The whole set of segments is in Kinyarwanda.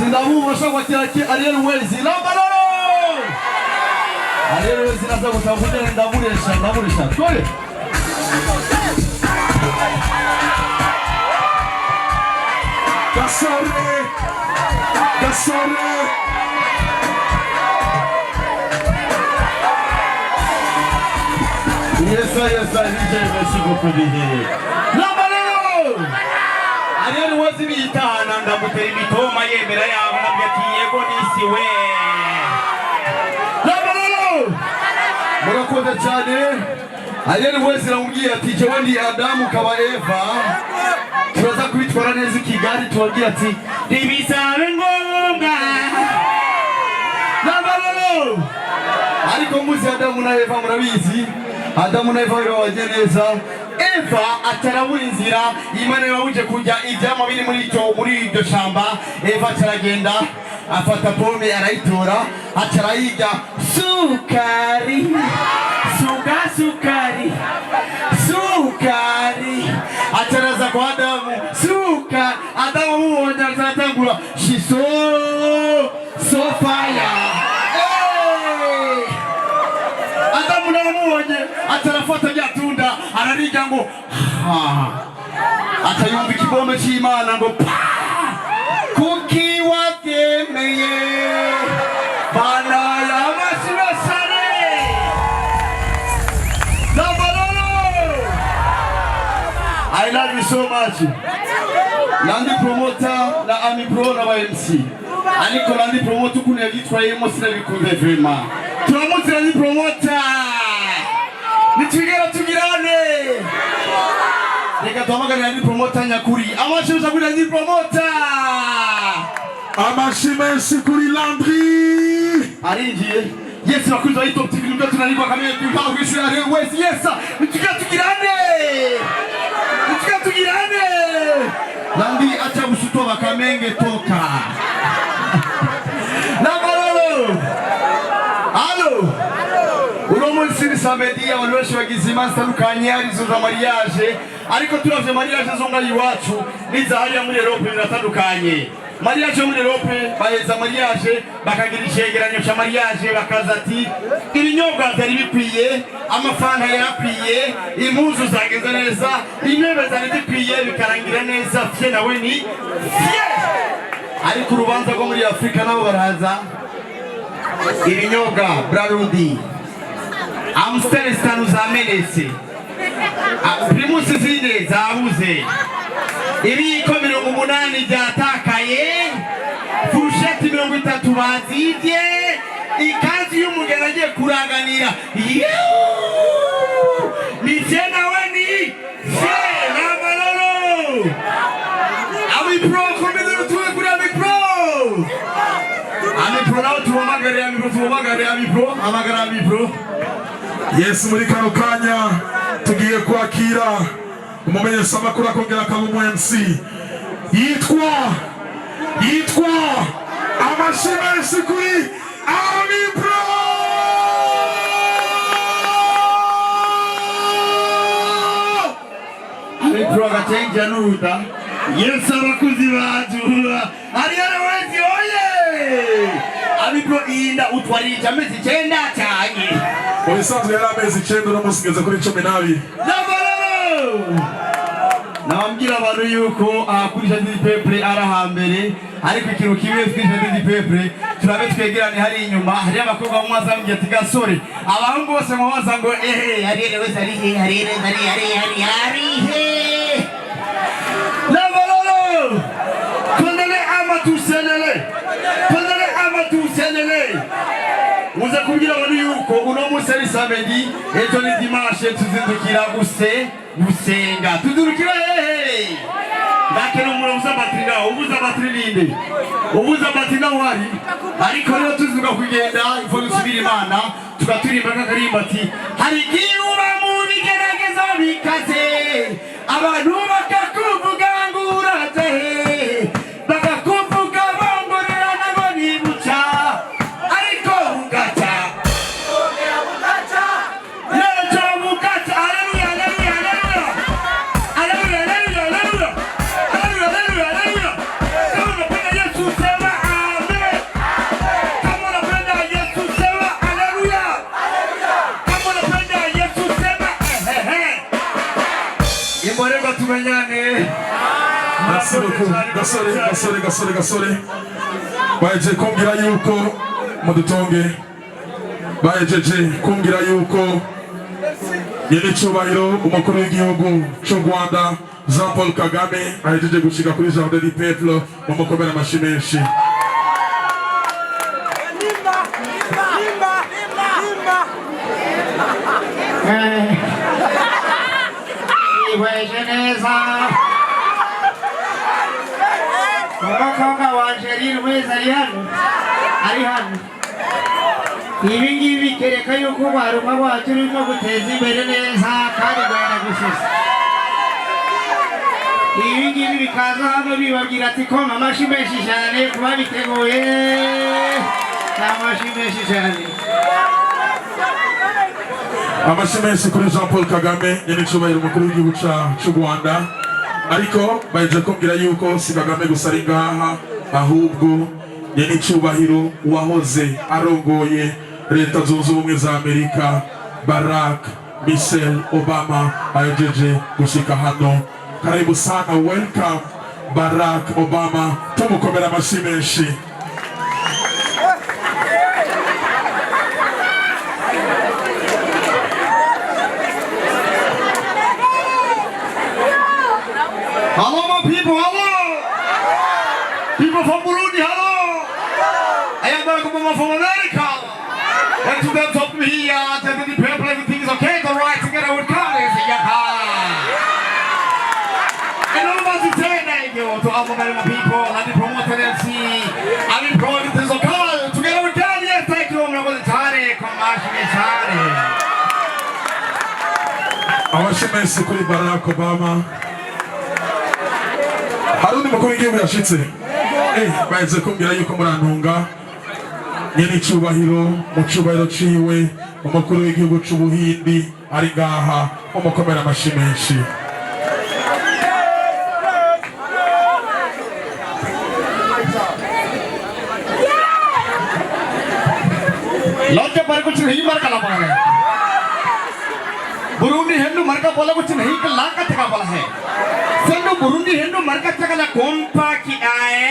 Sindamu washaka kiraki Ariel Wezi Lambalolo. Ariel Wezi naza kutavuja ndamuresha. Kole. Gasore. Yes, merci beaucoup DJ. Lambalolo. Ariel Wezi bitana ndamutera imitoma yemera yaho nabwati yego nisiwe. Lambalolo. Murakoze cyane. Ariel Wezi ramubwiye ati jewe ndi Adamu kaba Eva. Turaza kubitwara neza Kigali tubabwiye ati nibisabe ngombwa. Lambalolo. Ariko muzi Adamu na Eva murabizi. Adamu na Eva baje neza. Eva atarabura inzira Imana yabuje kujya ibyama biri muri iryo shamba. Eva ataragenda afata pome arayitora atarayiga sukari ataraza kwa Adamu Adamu mubonye azatangura shiso sofaya Adamu namubonye atarafata byatunda arariga ngo atayumva ikibombe cy'Imana ngo kuki watemeye bana y'amashirasare I love you so much. Landi promoter na Ami Pro na MC. Aliko Landi promoter kuna yitwayemo sinabikunze vraiment. Turamutse Landi promoter. Nitwigera tugirane. Reka tuhamagare Landi promoter nyakuri. Amashimisha kuri Landi promoter. Amashimisha kuri Landry. Arinjiye. Yes, bakuza hii top TV ndio tunalipwa kama tukao kisha Ariel Wezi. Yes, nitwigera tugirane. Landi acha busutwa bakamenge toka. Lambalolo. Allo. Uno siri samedia waloshe bagizima stanukanyari zo za mariage. Ariko turavye mariage zo ngali wacu niza hariya muri Europe biratandukanye. Mariage muri Europe baheza mariage bakagira icegeranyo cya mariage bakaza ati ibinyobwa byari bikwiye amafanta yarakwiye impuzu zageze neza intebe zari zikwiye bikarangira neza fye nawe ni fye ariko urubanza rwo muri Afrika nabo baraza ibinyobwa Brarundi Amstel stanu zamenetse Primus zine zabuze ibiko 80 byatakaye fusheti 30 bazivye ikanzu y'umugeni agiye kuranganira ni tena weni Lambalolo Ami Pro komedero tuwe kuri Ami Pro nawe tubamagare Ami Pro amagara Ami Pro. Yes, muri kano kanya tugiye kwakira umumenyesha makuru akongera akabumu MC yitwa Amashimisha kuri Ami Pro. Ami Pro gatenja nuda. Yes, abakuzi bacu Ariel Wezi oye. Ami Pro inda utwarije amezi 9 cyane. Obisanzwe yari amezi 9 no musigeze kuri 12. Nabambira abantu yuko ahakurisha Didi Pepre arahambere ariko ikintu kimwe twije Didi Pepre turabe twegerane hari inyuma hari abakobwa mwaza mbye ati gasore abahungu bose mwaza ngo Ariel Wezi ari Lambalolo kondele amatusenele uza kugira abantu yuko uno munsi ari samedi ejo ni dimanche tuzindukira gusenga tuzindukira bakeno muri ubuza batringa ubuza batrilinde ubuza batina wari ariko rero tuzinduka kugenda ifo dusubira Imana tukaturimba kakarimba ati hari giuba mu bigerageza bikaze abantu bakakuvuga ngo uraje bakakuvuga bongorera nabo nibuca ariko ugaca haleluya gasore baje kumbwira yuko mudutonge bajeje kumbwira yuko yene cyubahiro umukuru w'igihugu cy'u Rwanda Jean Paul Kagame ahejeje gushika kuri Jardin du Peuple mu mukomera amashimeshi. Iwejeneza Wakonga wanjeriri mweza ari hano ibi ngibi kereka yuko baruma wacu urimo guteza imbere neza kandi Rwanda gususa. Ibi ngibi bikaza hano bibabwira ati koma amashyi menshi cyane kuba biteguye amashyi menshi cyane. Amashyi menshi kuri Jean Paul Kagame yene cyubahiro umukuru w'igihugu cy'u Rwanda, ariko baje kumbwira yuko si Kagame gusa ari ngaha ahubwo yene cyubahiro wahoze arongoye Leta Zunze Ubumwe za Amerika Barack Michelle Obama ajeje gushika hano. Karibu sana, welcome Barack Obama, tumukomera amashyi menshi. Hello, my people, hello! People from Burundi, hello! I am Barack Obama from America! And to them top me here, tell the people everything is okay, the right together with colors, and all of us is saying thank you to all my people, and the promoter MC, and the promoter is okay, together with colors, yes, thank you, I'm going to try to come back and Amashyi menshi kuri Barack Obama. Harundi mukuru w'igihugu yashitse baje kumbwira yuko murantunga nyene cyubahiro mu cyubahiro ciwe umukuru w'igihugu c'Ubuhindi ari ngaha umukomera amashyi menshi. लौटे पर कुछ नहीं मर कला पड़ा है बुरुंडी हिंदू मर का बोला कुछ नहीं कला का थका बोला है संडू बुरुंडी हिंदू मर का थका कौनपा की आए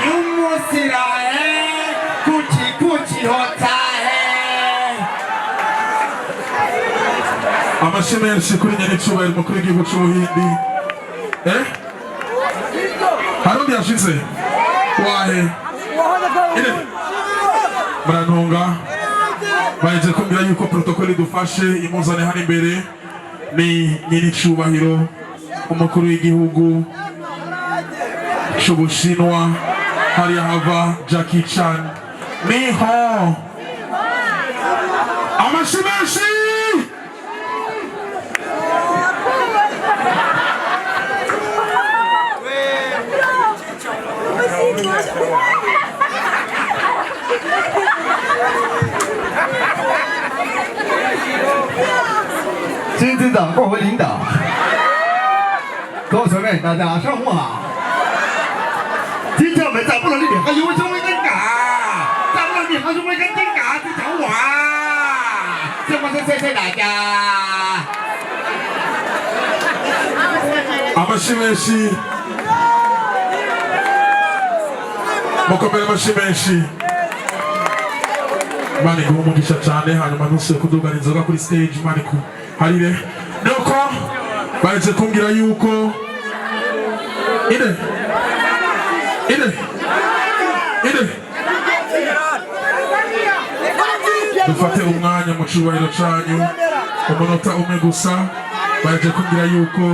क्यों मुस्कुराए कुछ कुछ होता है Amashyi menshi kuri nyene cyubahiro umukuru w'igihugu c'Ubuhindi. Harundi yashitse wahe murantunga baje kumbwira yuko protokoli dufashe imuzane hano imbere ni nyiri cyubahiro umukuru w'igihugu c'Ubushinwa hariya hava Jackie Chan. Niho amashyi menshi.金子党各位领导，各位兄弟，大家上午好。今天我们在布伦里面还有什么跟嘎？在布伦里还有什么跟嘎？这讲话，这么谢谢大家。Amashyi menshi mukomera amashyi menshi. Mani guha umugisha cyane hanyuma ntusubire kudugana inzoga kuri stage mani ku harire nuko baje kumbwira yuko ide dufate umwanya mu cyubahiro cyanyu umunota umwe gusa. Baje kumbwira yuko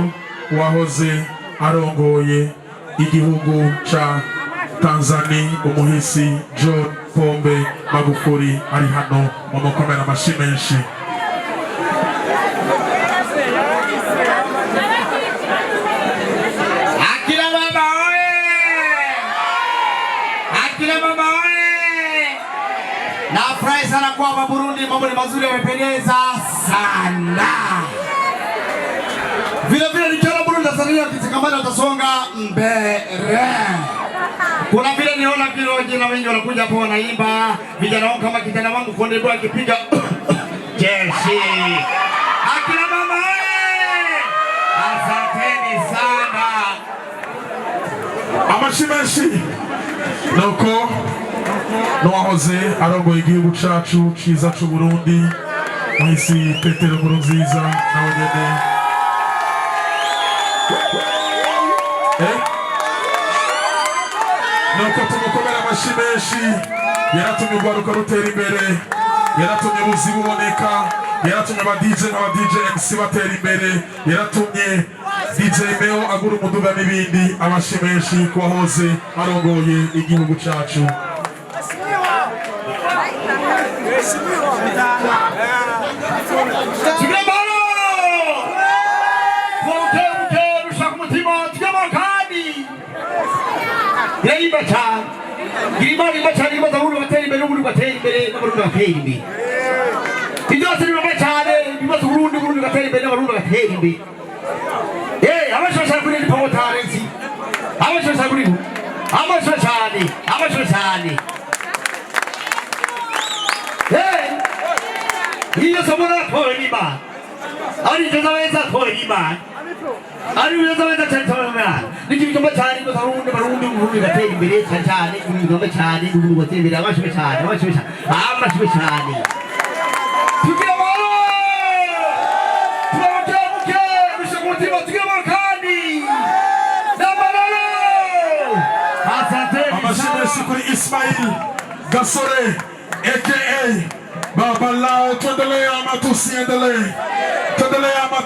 wahoze arongoye igihugu ca Tanzania umuhisi John Pombe Magufuli ari hano mu mukomera amashyi menshi. Nafurahi sana kwamba Burundi mambo ni mazuri, yamependeza sana. Vile vile nikiona Burundi Tanzania kitamani utasonga mbele. Kuna vile niona vile wengine wengi wanakuja hapo wanaimba, vijana wangu kama kijana wangu Konde Boy akipiga jeshi. Akina mama asanteni sana. Amashimeshi nuko n'uwahoze arongoye igihugu cacu ciza c'u Burundi Mwisi Petero Nkurunziza nawe nyene nuko tumukomera amashimeshi yaratumye urwaruka rutera imbere yaratumye ubuzi buboneka yaratumye aba DJ n'aba DJ MC batera imbere yaratumye DJ Meo agura umuduga n'ibindi amashimeshi kuwahoze arongoye igihugu cacu Io sono una polima. Oggi dovete polima. Oggi dovete centrare. Dici che baciare con un che te imbere ciare, un baciare, un che te vira, ma speciale, ma speciale. Ah, ma speciale. Tu che lavoro! Proviamo che mi sono motivato che mancani. Da balalo! Asante. Amashimeshi kuri Ismail Gasore aka Baba Lao, tuendelee ama tusiendelee? Tuendelee ama